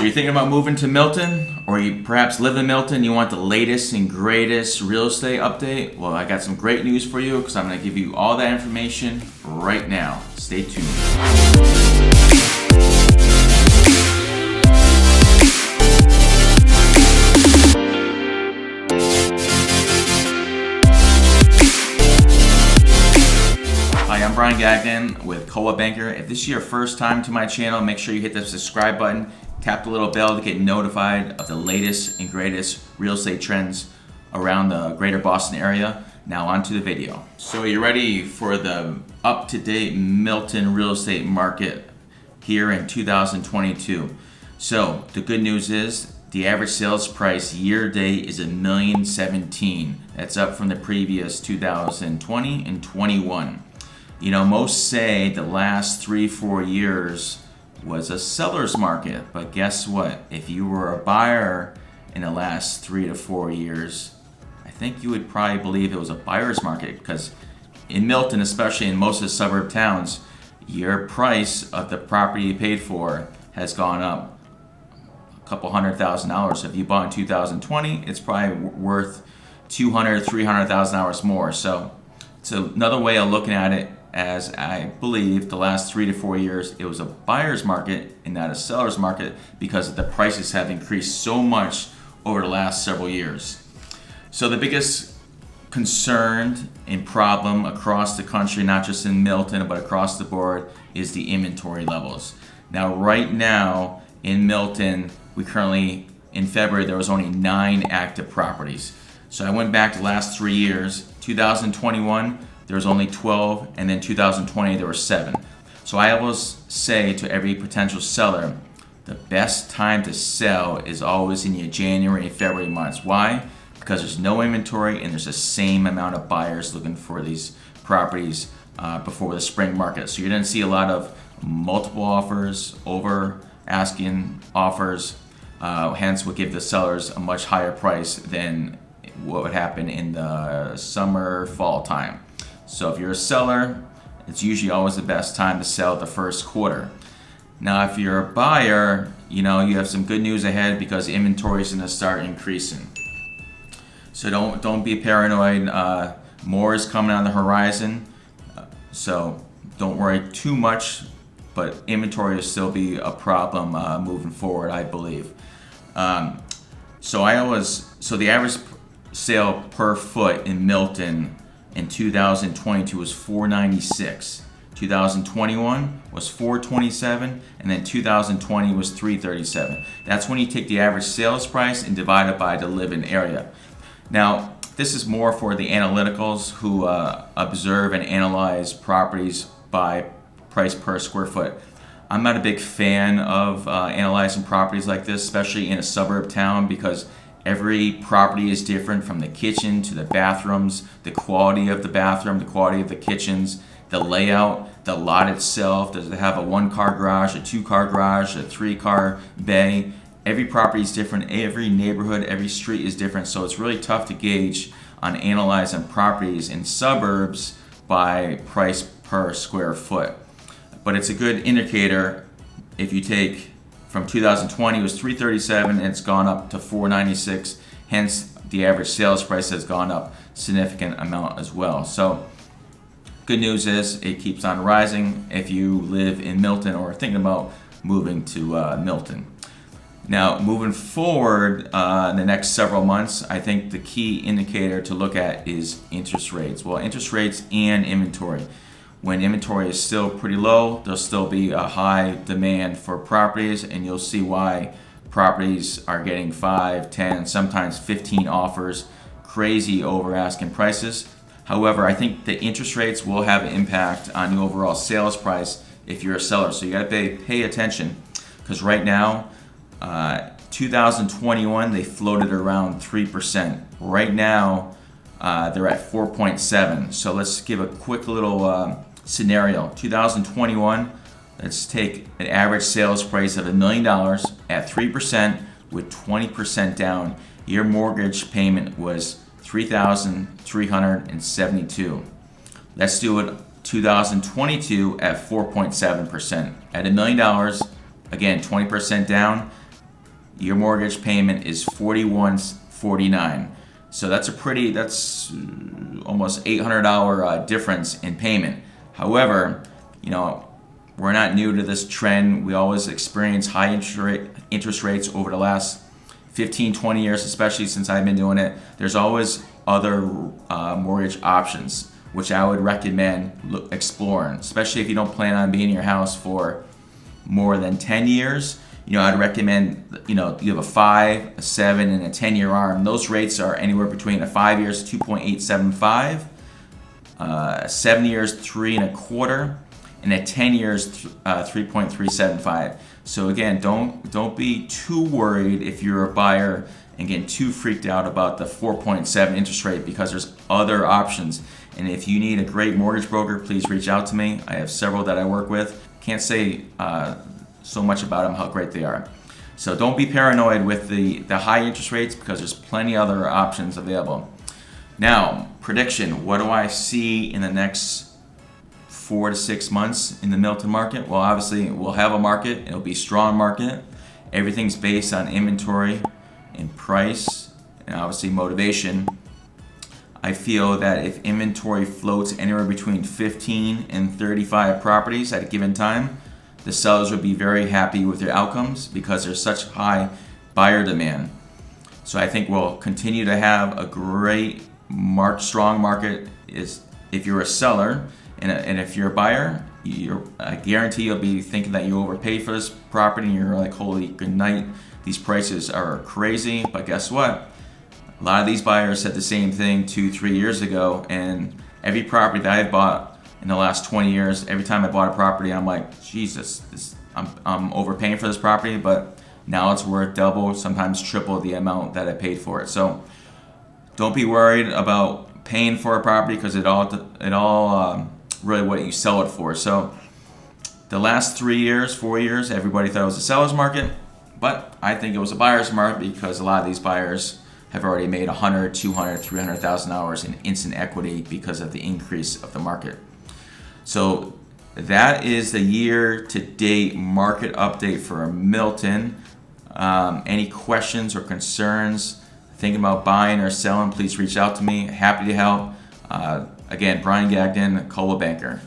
So you're thinking about moving to Milton, or you perhaps live in Milton, you want the latest and greatest real estate update? Well, I got some great news for you because I'm going to give you all that information right now. Stay tuned. Hi, I'm Brian Gagnon with Coa Banker. If this is your first time to my channel, make sure you hit the subscribe button, tap the little bell to get notified of the latest and greatest real estate trends around the greater Boston area. Now on to the video. So you ready for the up-to-date Milton real estate market here in 2022? So the good news is the average sales price year to date is $1,017,000. That's up from the previous 2020 and 21. You know, most say the last 3-4 years was a seller's market, but guess what? If you were a buyer in the last 3 to 4 years, I think you would probably believe it was a buyer's market, because in Milton, especially in most of the suburb towns, your price of the property you paid for has gone up a couple $100,000. If you bought in 2020, it's probably worth $200,000, $300,000 more. So it's another way of looking at it, as I believe the last 3 to 4 years it was a buyer's market and not a seller's market, because the prices have increased so much over the last several years. So the biggest concern and problem across the country, not just in Milton but across the board, is the inventory levels. Now right now in Milton, we currently, in February, there was only 9 active properties. So I went back to the last 3 years. 2021 there was only 12, and then 2020 there were 7. So I always say to every potential seller, the best time to sell is always in your January and February months. Why? Because there's no inventory and there's the same amount of buyers looking for these properties before the spring market. So you're going to see a lot of multiple offers, over asking offers, hence would give the sellers a much higher price than what would happen in the summer, fall time. So if you're a seller, it's usually always the best time to sell the first quarter. Now if you're a buyer, you know, you have some good news ahead, because inventory is going to start increasing. So don't be paranoid. More is coming on the horizon. So don't worry too much, but inventory will still be a problem moving forward, I believe. So the average sale per foot in Milton in 2022 was $496. 2021 was $427, and then 2020 was $337. That's when you take the average sales price and divide it by the live-in area. Now, this is more for the analyticals who observe and analyze properties by price per square foot. I'm not a big fan of analyzing properties like this, especially in a suburb town, because every property is different, from the kitchen to the bathrooms, the quality of the bathroom, the quality of the kitchens, the layout, the lot itself. Does it have a 1-car garage, a 2-car garage, a 3-car bay? Every property is different. Every neighborhood, every street is different. So it's really tough to gauge on analyzing properties in suburbs by price per square foot. But it's a good indicator. If you take from 2020, it was $337, and it's gone up to $496. Hence, the average sales price has gone up a significant amount as well. So, good news is it keeps on rising if you live in Milton or are thinking about moving to Milton. Now, moving forward in the next several months, I think the key indicator to look at is interest rates. Well, interest rates and inventory. When inventory is still pretty low, there'll still be a high demand for properties, and you'll see why properties are getting 5, 10, sometimes 15 offers, crazy over asking prices. However, I think the interest rates will have an impact on the overall sales price if you're a seller. So you got to pay attention, because right now, 2021, they floated around 3%. Right now, they're at 4.7. So let's give a quick little scenario. 2021, let's take an average sales price of $1 million at 3% with 20% down. Your mortgage payment was $3,372. Let's do it 2022 at 4.7%. At $1 million, again 20% down, your mortgage payment is $41.49. So that's almost $800 difference in payment. However, we're not new to this trend. We always experience high interest rates over the last 15, 20 years, especially since I've been doing it. There's always other mortgage options, which I would recommend exploring, especially if you don't plan on being in your house for more than 10 years. I'd recommend, you have a 5, a 7, and a 10-year ARM. Those rates are anywhere between a 5 years 2.875, 7 years 3.25, and a 10 years 3.375. So again, don't be too worried if you're a buyer and getting too freaked out about the 4.7 interest rate, because there's other options. And if you need a great mortgage broker, please reach out to me. I have several that I work with. Can't say so much about them, how great they are. So don't be paranoid with the high interest rates, because there's plenty other options available. Now, prediction. What do I see in the next 4 to 6 months in the Milton market? Well, obviously, we'll have a market. It'll be a strong market. Everything's based on inventory and price, and obviously motivation. I feel that if inventory floats anywhere between 15 and 35 properties at a given time, the sellers would be very happy with their outcomes, because there's such high buyer demand. So I think we'll continue to have a great strong market. Is if you're a seller, and if you're a buyer, I guarantee you'll be thinking that you overpaid for this property, and you're like, holy good night, these prices are crazy. But guess what? A lot of these buyers said the same thing 2-3 years ago, and every property that I've bought in the last 20 years, every time I bought a property, I'm like, Jesus, I'm overpaying for this property, but now it's worth double, sometimes triple the amount that I paid for it. So don't be worried about paying for a property, because it all really what you sell it for. So the last 3 years, 4 years, everybody thought it was a seller's market, but I think it was a buyer's market, because a lot of these buyers have already made $100,000, $200,000, $300,000 in instant equity because of the increase of the market. So that is the year-to-date market update for Milton. Any questions or concerns, thinking about buying or selling, please reach out to me. Happy to help. Again, Brian Gagnon, Coldwell Banker.